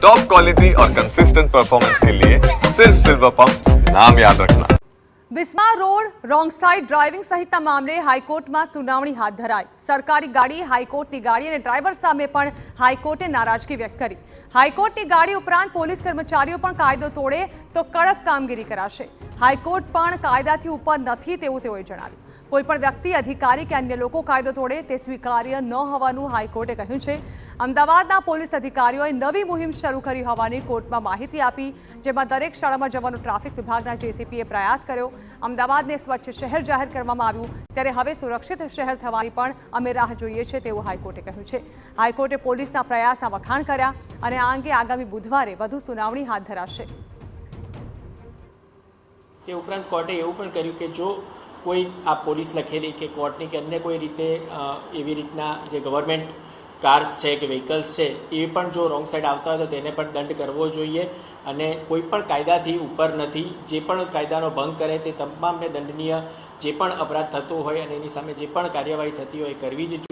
Top quality और consistent performance के लिए सिर्फ सिल्वर पंप नाम याद रखना। બિસ્માર રોડ રોંગ સાઇડ ડ્રાઇવિંગ સહિતના મામલે હાઈકોર્ટમાં સુનાવણી હાથ ધરાઈ। સરકારી ગાડી હાઈકોર્ટની ગાડી અને ડ્રાઈવર સામે પણ હાઈકોર્ટે નારાજગી વ્યક્ત કરી। હાઈકોર્ટની ગાડી ઉપરાંત પોલીસ કર્મચારીઓ પણ કાયદો તોડે તો કડક કામગીરી કરાશે। હાઈકોર્ટ પણ કાયદાથી ઉપર નથી તેવું તેઓએ જણાવ્યું। કોઈપણ વ્યક્તિ અધિકારી કે અન્ય લોકો કાયદો તોડે તે સ્વીકાર્ય ન હોવાનું હાઈકોર્ટે કહ્યું છે। અમદાવાદના પોલીસ અધિકારીઓએ નવી મુહિમ શરૂ કરી હોવાની કોર્ટમાં માહિતી આપી, જેમાં દરેક શાળામાં જવાનો ટ્રાફિક વિભાગના જેસીપીએ પ્રયાસ કર્યો। અમદાવાદને સ્વચ્છ શહેર જાહેર કરવામાં આવ્યું, ત્યારે હવે સુરક્ષિત શહેર થવાની પણ અમે રાહ જોઈએ છીએ તેવું હાઈકોર્ટે કહ્યું છે। હાઈકોર્ટે પોલીસના પ્રયાસના વખાણ કર્યા અને આ અંગે આગામી બુધવારે વધુ સુનાવણી હાથ ધરાશે। તે ઉપરાંત કોર્ટે એવું પણ કર્યું કે જો કોઈ આ પોલીસ લખેલી કે કોર્ટની કે અન્ય કોઈ રીતે એવી રીતના જે ગવર્મેન્ટ કાર્સ છે કે વ્હીકલ્સ છે એ પણ જો રોંગ સાઈડ આવતા હોય તો તેને પણ દંડ કરવો જોઈએ અને કોઈ પણ કાયદાથી ઉપર નથી। જે પણ કાયદાનો ભંગ કરે તે તમામને દંડનીય જે પણ અપરાધ થતો હોય અને એની સામે જે પણ કાર્યવાહી થતી હોય એ કરવી જ જોઈએ।